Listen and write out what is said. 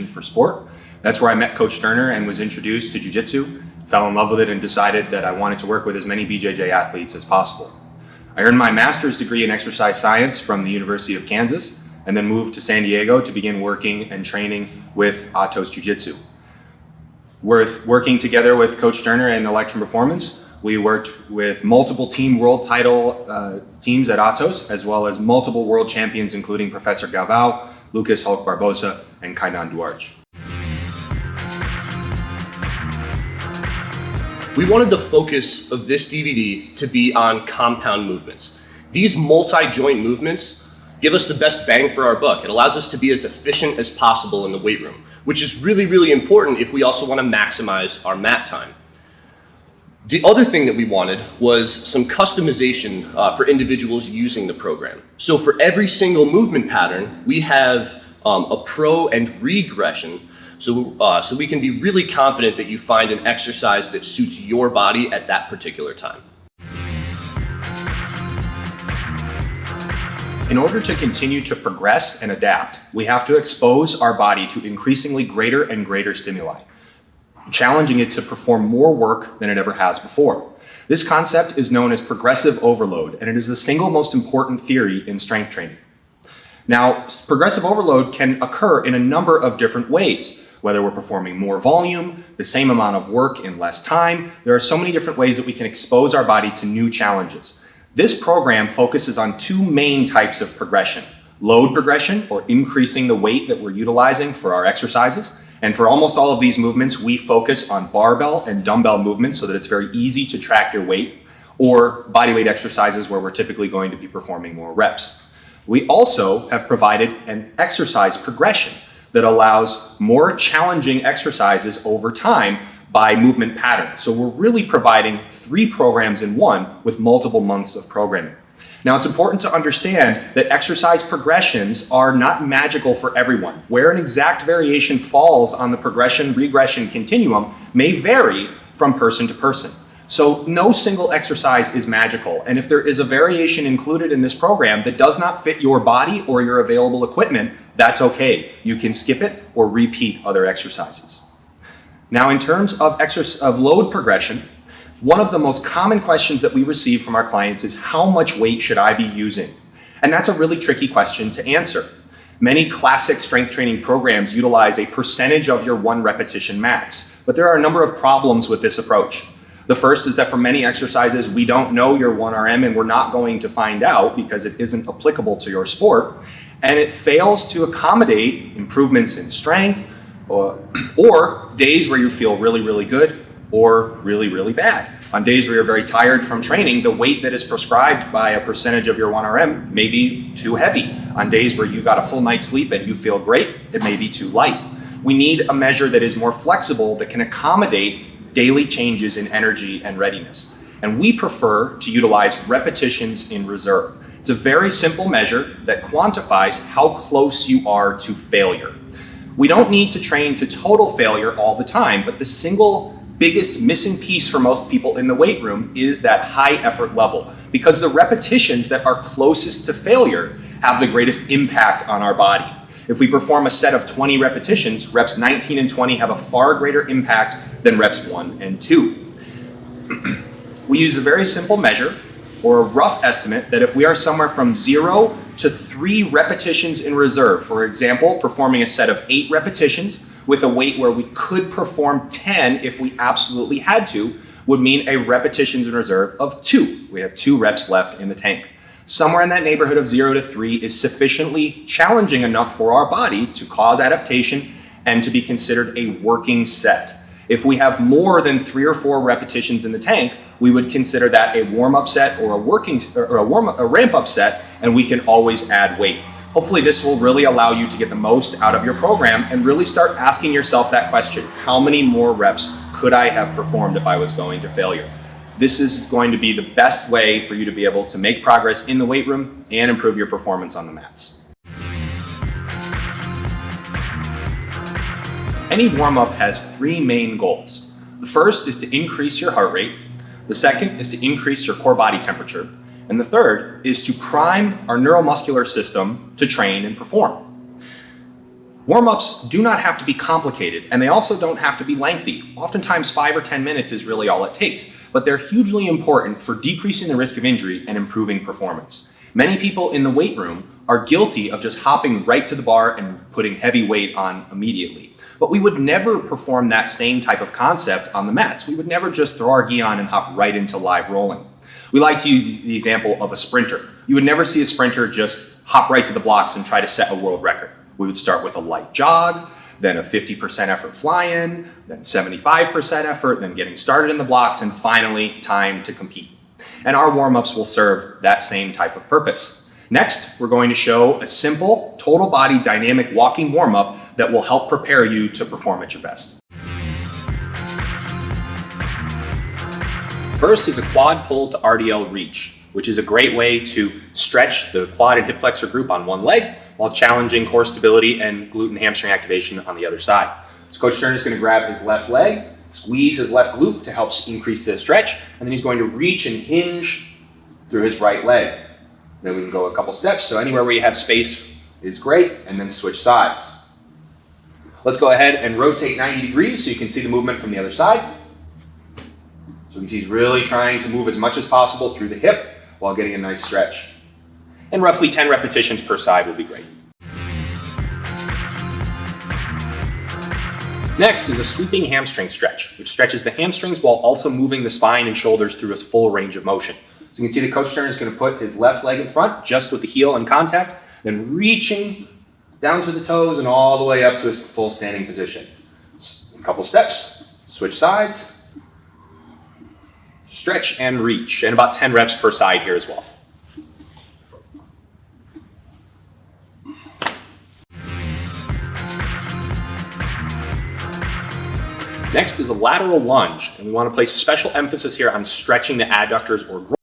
for sport. That's where I met Coach Sterner and was introduced to jiu-jitsu, fell in love with it, and decided that I wanted to work with as many BJJ athletes as possible. I earned my master's degree in exercise science from the University of Kansas, and then moved to San Diego to begin working and training with Atos Jiu-Jitsu. Working together with Coach Sterner and Electrum Performance, we worked with multiple team world title teams at Atos, as well as multiple world champions, including Professor Galvao, Lucas Hulk Barbosa, and Kainan Duarge. We wanted the focus of this DVD to be on compound movements. These multi-joint movements give us the best bang for our buck. It allows us to be as efficient as possible in the weight room, which is really, really important if we also want to maximize our mat time. The other thing that we wanted was some customization for individuals using the program. So for every single movement pattern, we have a pro and regression, so we can be really confident that you find an exercise that suits your body at that particular time. In order to continue to progress and adapt, we have to expose our body to increasingly greater and greater stimuli, challenging it to perform more work than it ever has before. This concept is known as progressive overload, and it is the single most important theory in strength training. Now, progressive overload can occur in a number of different ways, whether we're performing more volume, the same amount of work in less time. There are so many different ways that we can expose our body to new challenges. This program focuses on two main types of progression: load progression, or increasing the weight that we're utilizing for our exercises. And for almost all of these movements, we focus on barbell and dumbbell movements so that it's very easy to track your weight, or bodyweight exercises where we're typically going to be performing more reps. We also have provided an exercise progression that allows more challenging exercises over time by movement pattern. So we're really providing 3 programs in one with multiple months of programming. Now, it's important to understand that exercise progressions are not magical for everyone. Where an exact variation falls on the progression-regression continuum may vary from person to person. So no single exercise is magical, and if there is a variation included in this program that does not fit your body or your available equipment, that's okay. You can skip it or repeat other exercises. Now, in terms of load progression, one of the most common questions that we receive from our clients is, how much weight should I be using? And that's a really tricky question to answer. Many classic strength training programs utilize a percentage of your 1 repetition max, but there are a number of problems with this approach. The first is that for many exercises, we don't know your 1RM, and we're not going to find out because it isn't applicable to your sport, and it fails to accommodate improvements in strength or days where you feel really, really good or really, really bad. On days where you're very tired from training, the weight that is prescribed by a percentage of your 1RM may be too heavy. On days where you got a full night's sleep and you feel great, it may be too light. We need a measure that is more flexible, that can accommodate daily changes in energy and readiness. And we prefer to utilize repetitions in reserve. It's a very simple measure that quantifies how close you are to failure. We don't need to train to total failure all the time, but the single biggest missing piece for most people in the weight room is that high effort level, because the repetitions that are closest to failure have the greatest impact on our body. If we perform a set of 20 repetitions, reps 19 and 20 have a far greater impact than reps 1 and 2. We use a very simple measure, or a rough estimate, that if we are somewhere from 0 to 3 repetitions in reserve, for example, performing a set of 8 repetitions with a weight where we could perform 10 if we absolutely had to, would mean a repetitions in reserve of 2. We have 2 reps left in the tank. Somewhere in that neighborhood of 0 to 3 is sufficiently challenging enough for our body to cause adaptation and to be considered a working set. If we have more than 3 or 4 repetitions in the tank, we would consider that a warm-up set or a ramp-up set, and we can always add weight. Hopefully this will really allow you to get the most out of your program and really start asking yourself that question: how many more reps could I have performed if I was going to failure? This is going to be the best way for you to be able to make progress in the weight room and improve your performance on the mats. Any warm-up has 3 main goals. The first is to increase your heart rate. The second is to increase your core body temperature. And the third is to prime our neuromuscular system to train and perform. Warm-ups do not have to be complicated, and they also don't have to be lengthy. Oftentimes 5 or 10 minutes is really all it takes, but they're hugely important for decreasing the risk of injury and improving performance. Many people in the weight room are guilty of just hopping right to the bar and putting heavy weight on immediately. But we would never perform that same type of concept on the mats. We would never just throw our gi on and hop right into live rolling. We like to use the example of a sprinter. You would never see a sprinter just hop right to the blocks and try to set a world record. We would start with a light jog, then a 50% effort fly-in, then 75% effort, then getting started in the blocks, and finally time to compete. And our warm-ups will serve that same type of purpose. Next, we're going to show a simple total body dynamic walking warm-up that will help prepare you to perform at your best. First is a quad pull to RDL reach, which is a great way to stretch the quad and hip flexor group on one leg while challenging core stability and glute and hamstring activation on the other side. So Coach Stern is going to grab his left leg, squeeze his left glute to help increase the stretch, and then he's going to reach and hinge through his right leg. Then we can go a couple steps, so anywhere where you have space is great, and then switch sides. Let's go ahead and rotate 90 degrees so you can see the movement from the other side. So you can see he's really trying to move as much as possible through the hip while getting a nice stretch. And roughly 10 repetitions per side will be great. Next is a sweeping hamstring stretch, which stretches the hamstrings while also moving the spine and shoulders through its full range of motion. So you can see that Coach Stern is going to put his left leg in front, just with the heel in contact, then reaching down to the toes and all the way up to his full standing position. A couple steps, switch sides, stretch and reach, and about 10 reps per side here as well. Next is a lateral lunge, and we want to place a special emphasis here on stretching the adductors or